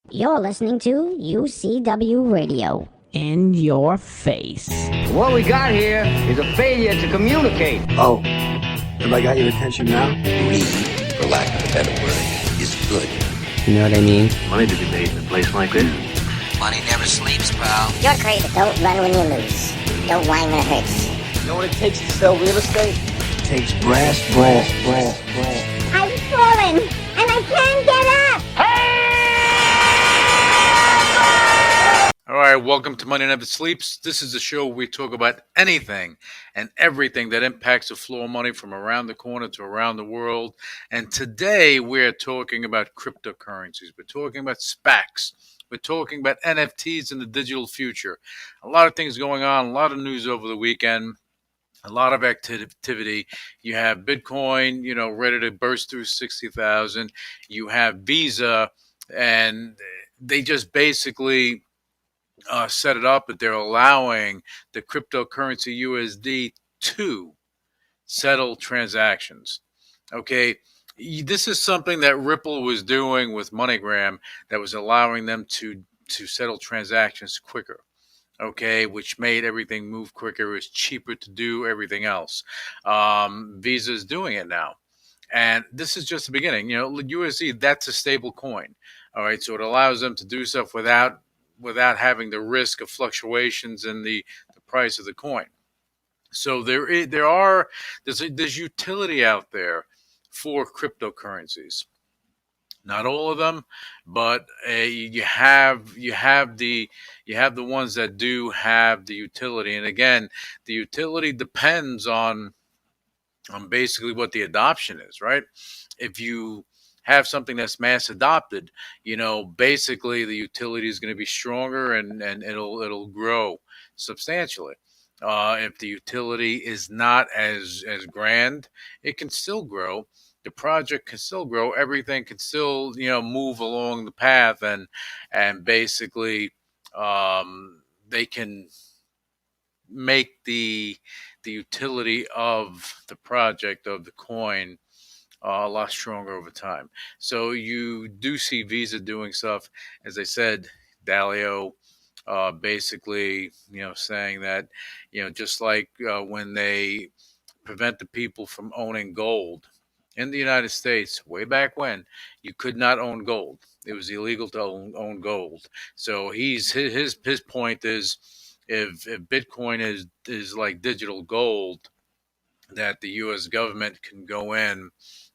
You're listening to UCW Radio. In your face. What we got here is a failure to communicate. Oh, have I got your attention now? Greed, for lack of a better word, is good. You know what I mean? Money to be made in a place like this. Money never sleeps, pal. You're crazy. Don't run when you lose. Don't whine when it hurts. You know what it takes to sell real estate? It takes brass. I've fallen, and I can't get up. All right, welcome to Money Never Sleeps. This is the show where we talk about anything and everything that impacts the flow of money from around the corner to around the world. And today we're talking about cryptocurrencies. We're talking about SPACs. We're talking about NFTs in the digital future. A lot of things going on, a lot of news over the weekend. A lot of activity. You have Bitcoin, ready to burst through 60,000. You have Visa, and they just basically set it up that they're allowing the cryptocurrency USD to settle transactions. Okay, this is something that Ripple was doing with MoneyGram that was allowing them to settle transactions quicker. Okay, which made everything move quicker. It was cheaper to do everything else. Visa is doing it now. And this is just the beginning. USD, that's a stable coin. All right, so it allows them to do stuff without having the risk of fluctuations in the price of the coin. So there's utility out there for cryptocurrencies. Not all of them, but you have the ones that do have the utility. And again, the utility depends on basically what the adoption is, right? If you have something that's mass adopted, basically the utility is going to be stronger and it'll grow substantially. If the utility is not as grand, it can still grow. The project can still grow. Everything can still, move along the path, and basically, they can make the utility of the project of the coin a lot stronger over time. So you do see Visa doing stuff, as I said, Dalio, basically, saying that, just like when they prevent the people from owning gold in the United States, way back when, you could not own gold. It was illegal to own gold. So his point is, if Bitcoin is like digital gold, that the U.S. government can go in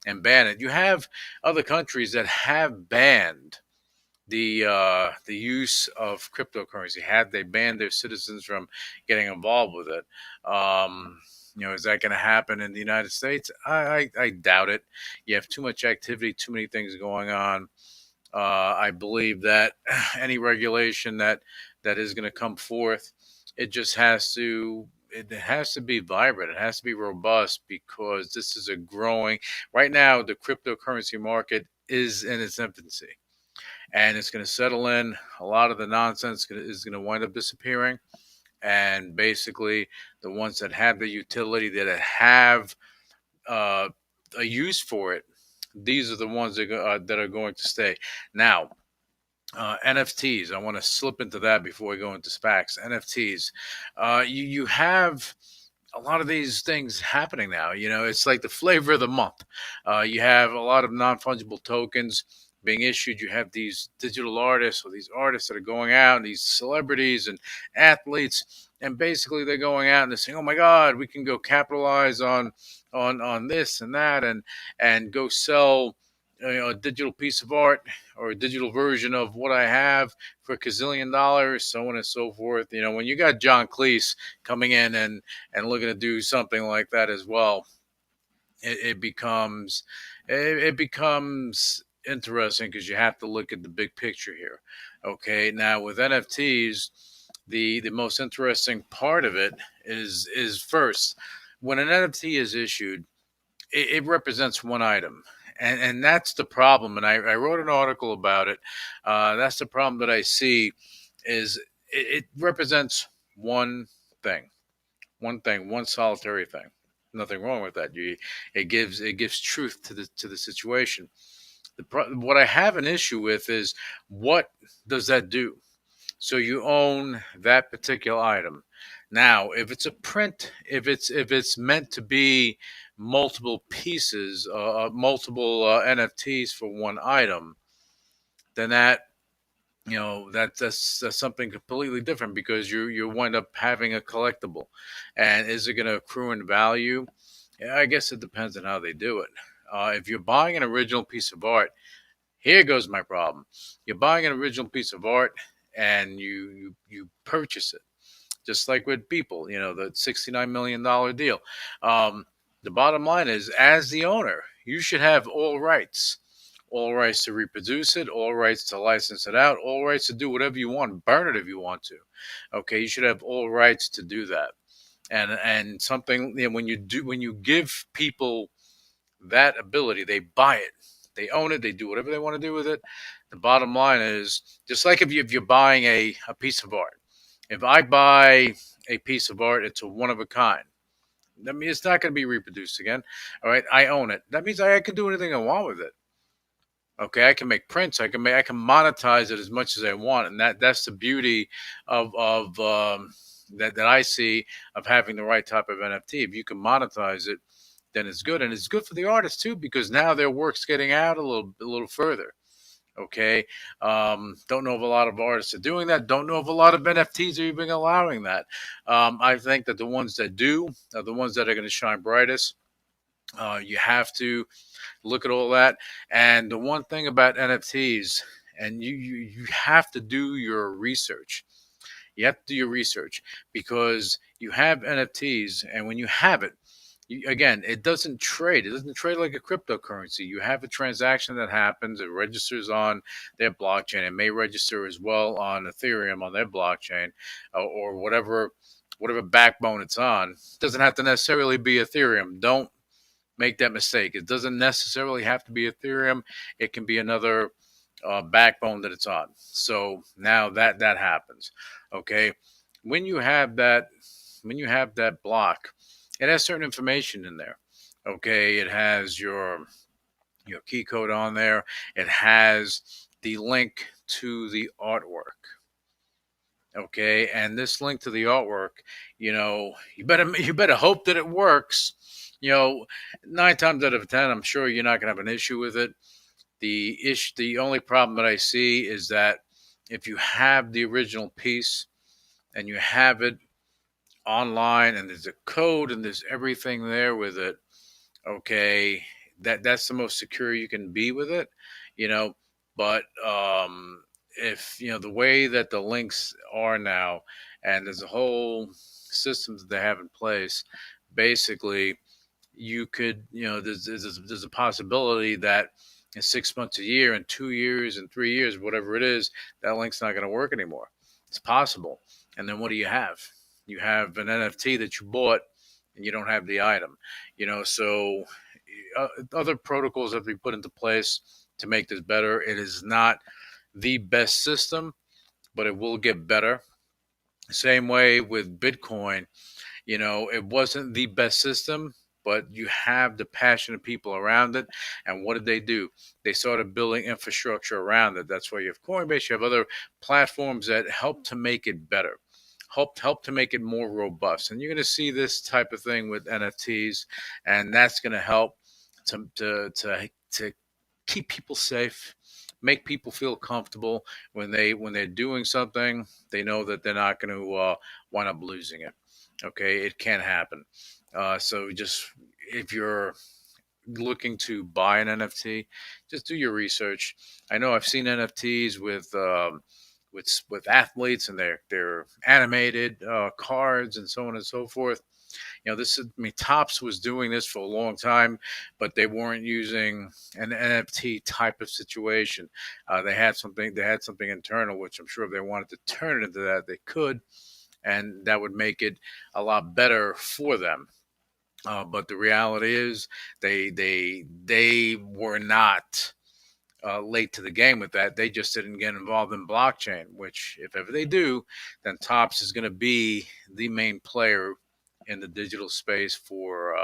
and ban it. You have other countries that have banned the use of cryptocurrency. Had they banned their citizens from getting involved with it, is that going to happen in the United States? I doubt it. You have too much activity, too many things going on. I believe that any regulation that is going to come forth, it just has to be vibrant. It has to be robust, because this is a growing. Right now, the cryptocurrency market is in its infancy, and it's going to settle in. A lot of the nonsense is going to wind up disappearing, and basically, the ones that have the utility, that have a use for it, these are the ones that are going to stay. Now, NFTs. I want to slip into that before we go into SPACs. NFTs. You have a lot of these things happening now. It's like the flavor of the month. You have a lot of non-fungible tokens being issued. You have these digital artists, or these artists that are going out, and these celebrities and athletes, and basically they're going out and they're saying, "Oh my God, we can go capitalize on this and that, and go sell a digital piece of art or a digital version of what I have for $1 gazillion, so on and so forth." When you got John Cleese coming in and looking to do something like that as well, it becomes interesting, because you have to look at the big picture here. Okay, now with NFTs, the most interesting part of it is first, when an NFT is issued, it represents one item. And that's the problem. And I wrote an article about it. That's the problem that I see, is it represents one thing, one solitary thing. Nothing wrong with that. It gives truth to the situation. What I have an issue with is, what does that do? So you own that particular item. Now, if it's a print, if it's meant to be multiple pieces, multiple NFTs for one item, then that's something completely different, because you wind up having a collectible. And is it going to accrue in value? Yeah, I guess it depends on how they do it. If you're buying an original piece of art, here goes my problem. You're buying an original piece of art, and you purchase it, just like with people, the $69 million deal. Um, the bottom line is, as the owner, you should have all rights to reproduce it, all rights to license it out, all rights to do whatever you want, burn it if you want to. Okay, you should have all rights to do that. And something, when you give people that ability, they buy it, they own it, they do whatever they want to do with it. The bottom line is, just like if you're buying a piece of art. If I buy a piece of art, it's a one of a kind. That means it's not going to be reproduced again. All right, I own it. That means I can do anything I want with it. Okay, I can make prints. I can monetize it as much as I want, and that's the beauty of that I see of having the right type of NFT. If you can monetize it, then it's good, and it's good for the artist too, because now their work's getting out a little further. Okay, don't know if a lot of artists are doing that. Don't know if a lot of NFTs are even allowing that. I think that the ones that do are the ones that are going to shine brightest. You have to look at all that. And the one thing about NFTs, and you have to do your research. You have to do your research, because you have NFTs, and when you have it, again, it doesn't trade. It doesn't trade like a cryptocurrency. You have a transaction that happens. It registers on their blockchain. It may register as well on Ethereum on their blockchain, or whatever backbone it's on. It doesn't have to necessarily be Ethereum. Don't make that mistake. It doesn't necessarily have to be Ethereum. It can be another backbone that it's on. So now that happens. Okay, when you have that block, it has certain information in there. Okay, it has your key code on there. It has the link to the artwork. Okay, and this link to the artwork, you better hope that it works. 9 times out of 10, I'm sure you're not gonna have an issue with it. The only problem that I see is that if you have the original piece and you have it online, and there's a code and there's everything there with it, okay, that's the most secure you can be with it. But if the way that the links are now, and there's a whole system that they have in place, basically you could, there's a possibility that in 6 months, a year, in 2 years, in 3 years, whatever it is, that link's not going to work anymore. It's possible. And then what do you have? You have an NFT that you bought, and you don't have the item. So other protocols have to be put into place to make this better. It is not the best system, but it will get better. Same way with Bitcoin. It wasn't the best system, but you have the passionate people around it. And what did they do? They started building infrastructure around it. That's why you have Coinbase, you have other platforms that help to make it better, help to make it more robust. And you're going to see this type of thing with NFTs, and that's going to help to keep people safe, make people feel comfortable when they're doing something. They know that they're not going to wind up losing it. Okay, it can happen. So just, if you're looking to buy an NFT, just do your research. I know I've seen NFTs with athletes, and they're animated cards and so on and so forth. Topps was doing this for a long time, but they weren't using an NFT type of situation. They had something internal, which I'm sure if they wanted to turn it into that, they could, and that would make it a lot better for them. But the reality is, they were not late to the game with that. They just didn't get involved in blockchain, which, if ever they do, then Topps is going to be the main player in the digital space for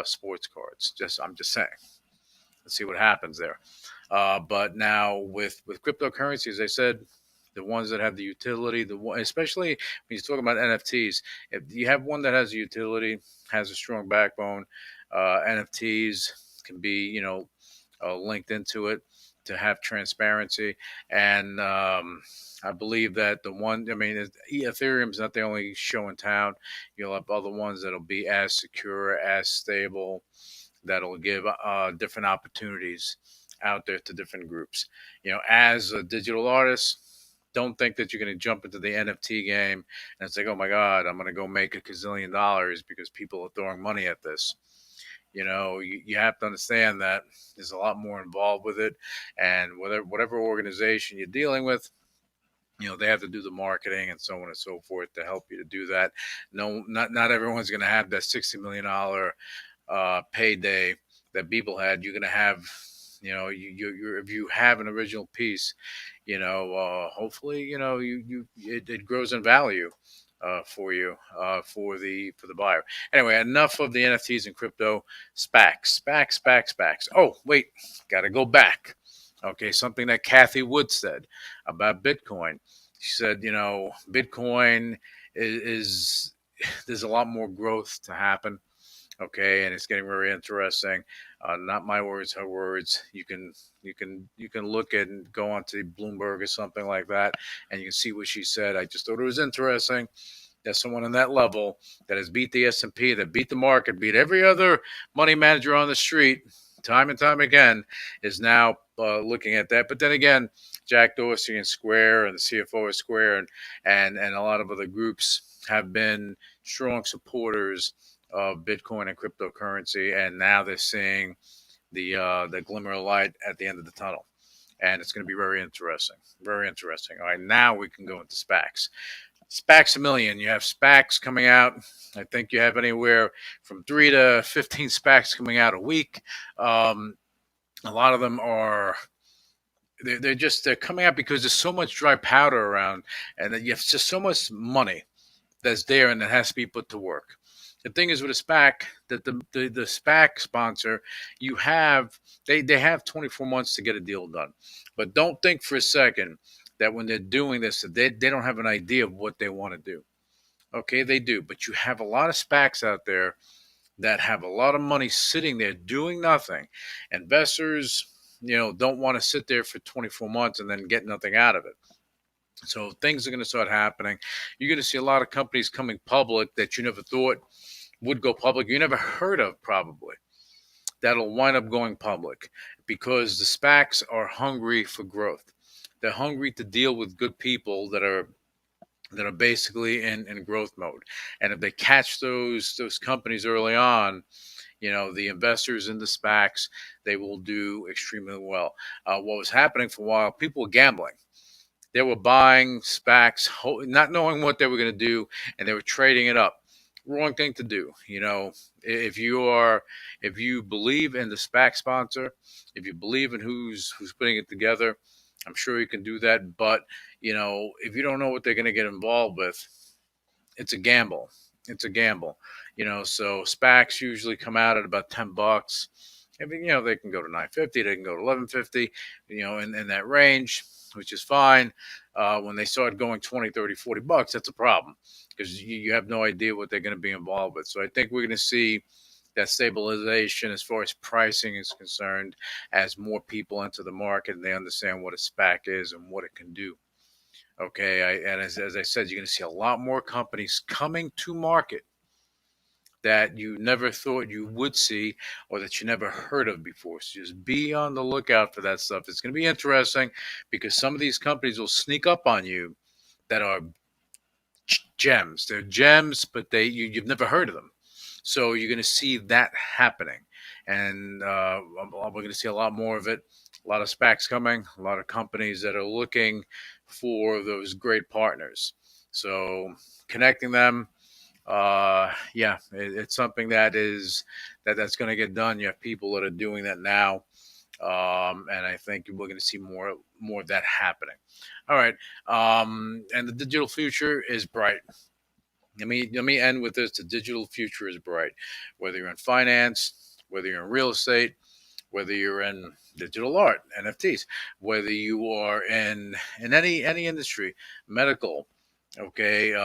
sports cards. I'm just saying. Let's see what happens there. But now with cryptocurrency, as I said, the ones that have the utility, especially when you talk about NFTs, if you have one that has a utility, has a strong backbone, NFTs can be, linked into it to have transparency. And I believe that Ethereum's not the only show in town. You'll have other ones that'll be as secure, as stable, that'll give different opportunities out there to different groups. As a digital artist, don't think that you're going to jump into the NFT game and it's like, oh my God, I'm going to go make $1 gazillion because people are throwing money at this. You have to understand that there's a lot more involved with it, and whatever organization you're dealing with, they have to do the marketing and so on and so forth to help you to do that. No, not everyone's going to have that $60 million payday that people had. You're going to have, if you have an original piece, hopefully, it grows in value for you, for the buyer. Anyway, enough of the NFTs and crypto. SPACs. Oh, wait, got to go back. Okay, something that Cathie Wood said about Bitcoin. She said, Bitcoin is there's a lot more growth to happen. Okay, and it's getting very interesting. Not my words, her words. You can look at and go onto Bloomberg or something like that, and you can see what she said. I just thought it was interesting that someone on that level that has beat the S&P, that beat the market, beat every other money manager on the street, time and time again, is now looking at that. But then again, Jack Dorsey and Square and the CFO of Square and a lot of other groups have been strong supporters of Bitcoin and cryptocurrency, and now they're seeing the glimmer of light at the end of the tunnel, and it's going to be very interesting. Very interesting. All right, now we can go into SPACs. SPACs a million. You have SPACs coming out. I think you have anywhere from 3 to 15 SPACs coming out a week. A lot of them are. They're coming out because there's so much dry powder around, and you have just so much money that's there and that has to be put to work. The thing is with a SPAC that the SPAC sponsor, they have 24 months to get a deal done. But don't think for a second that when they're doing this, they don't have an idea of what they want to do. Okay, they do. But you have a lot of SPACs out there that have a lot of money sitting there doing nothing. Investors, don't want to sit there for 24 months and then get nothing out of it. So things are going to start happening. You're going to see a lot of companies coming public that you never thought would go public. You never heard of, probably, that'll wind up going public because the SPACs are hungry for growth. They're hungry to deal with good people that are basically in growth mode. And if they catch those companies early on, the investors in the SPACs, they will do extremely well. What was happening for a while, people were gambling. They were buying SPACs, not knowing what they were going to do, and they were trading it up. Wrong thing to do. If you believe in the SPAC sponsor, if you believe in who's putting it together, I'm sure you can do that. But if you don't know what they're going to get involved with, it's a gamble. It's a gamble. So SPACs usually come out at about $10. They can go to $9.50, they can go to $11.50, in that range, which is fine. When they start going $20, $30, $40, that's a problem because you have no idea what they're going to be involved with. So I think we're going to see that stabilization as far as pricing is concerned as more people enter the market and they understand what a SPAC is and what it can do. Okay, and as I said, you're going to see a lot more companies coming to market that you never thought you would see or that you never heard of before. So just be on the lookout for that stuff. It's going to be interesting because some of these companies will sneak up on you that are gems. They're gems, but you've never heard of them. So you're going to see that happening. And we're going to see a lot more of it. A lot of SPACs coming, a lot of companies that are looking for those great partners. So connecting them, it's something that's going to get done. You have people that are doing that now, and I think we're going to see more of that happening. All right, and the digital future is bright. Let me end with this: the digital future is bright. Whether you're in finance, whether you're in real estate, whether you're in digital art, NFTs, whether you are in any industry, medical, okay,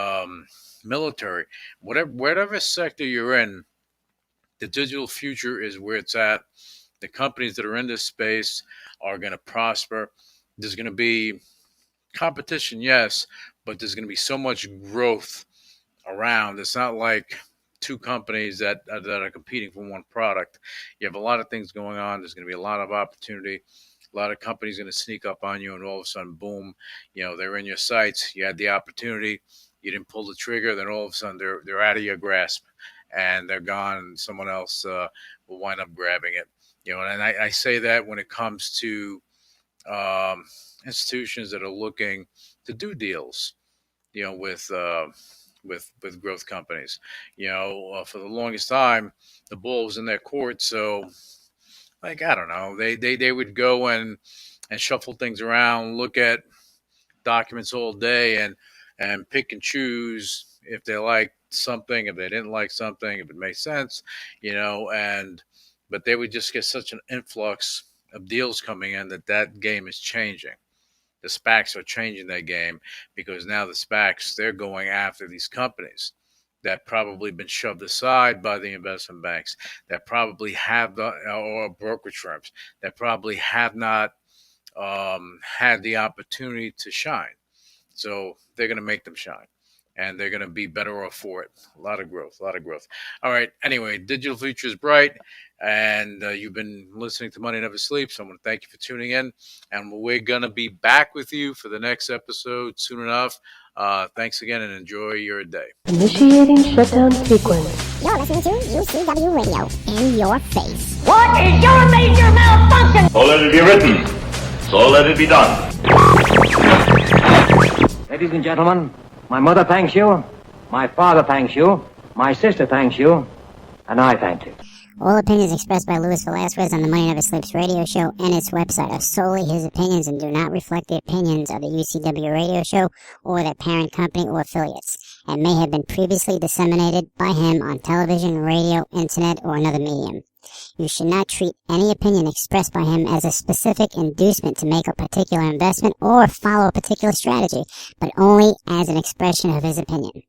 military, whatever sector you're in, the digital future is where it's at. The companies that are in this space are going to prosper. There's going to be competition, yes, but there's going to be so much growth around. It's not like two companies that are competing for one product. You have a lot of things going on. There's going to be a lot of opportunity. A lot of companies going to sneak up on you, and all of a sudden, boom, they're in your sights. You had the opportunity. You didn't pull the trigger. Then all of a sudden, they're out of your grasp, and they're gone. And someone else will wind up grabbing it. And I say that when it comes to institutions that are looking to do deals, with growth companies. For the longest time, the ball was in their court. So, I don't know, they would go and shuffle things around, look at documents all day, and pick and choose if they liked something, if they didn't like something, if it made sense, but they would just get such an influx of deals coming in that game is changing. The SPACs are changing their game, because now the SPACs, they're going after these companies that probably been shoved aside by the investment banks, that probably have or brokerage firms that probably have not had the opportunity to shine. So they're going to make them shine, and they're going to be better off for it. A lot of growth. All right. Anyway, digital future is bright, and you've been listening to Money Never Sleeps. I want to thank you for tuning in, and we're going to be back with you for the next episode soon enough. Thanks again, and enjoy your day. Initiating shutdown sequence. You're listening to UCW Radio. In your face. What is your major malfunction? So let it be written. So let it be done. Ladies and gentlemen, my mother thanks you, my father thanks you, my sister thanks you, and I thank you. All opinions expressed by Luis Velazquez on the Money Never Sleeps radio show and its website are solely his opinions and do not reflect the opinions of the UCW radio show or their parent company or affiliates, and may have been previously disseminated by him on television, radio, internet, or another medium. You should not treat any opinion expressed by him as a specific inducement to make a particular investment or follow a particular strategy, but only as an expression of his opinion.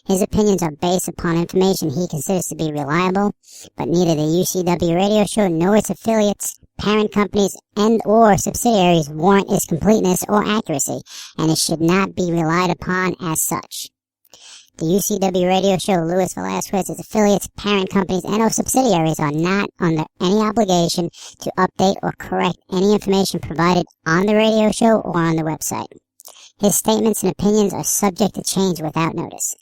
His opinions are based upon information he considers to be reliable, but neither the UCW radio show nor its affiliates, parent companies, and or subsidiaries warrant its completeness or accuracy, and it should not be relied upon as such. The UCW radio show, Luis Velazquez, its affiliates, parent companies, and or subsidiaries are not under any obligation to update or correct any information provided on the radio show or on the website. His statements and opinions are subject to change without notice.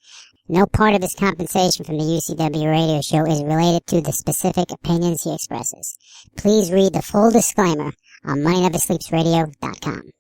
No part of his compensation from the UCW radio show is related to the specific opinions he expresses. Please read the full disclaimer on MoneyNeverSleepsRadio.com.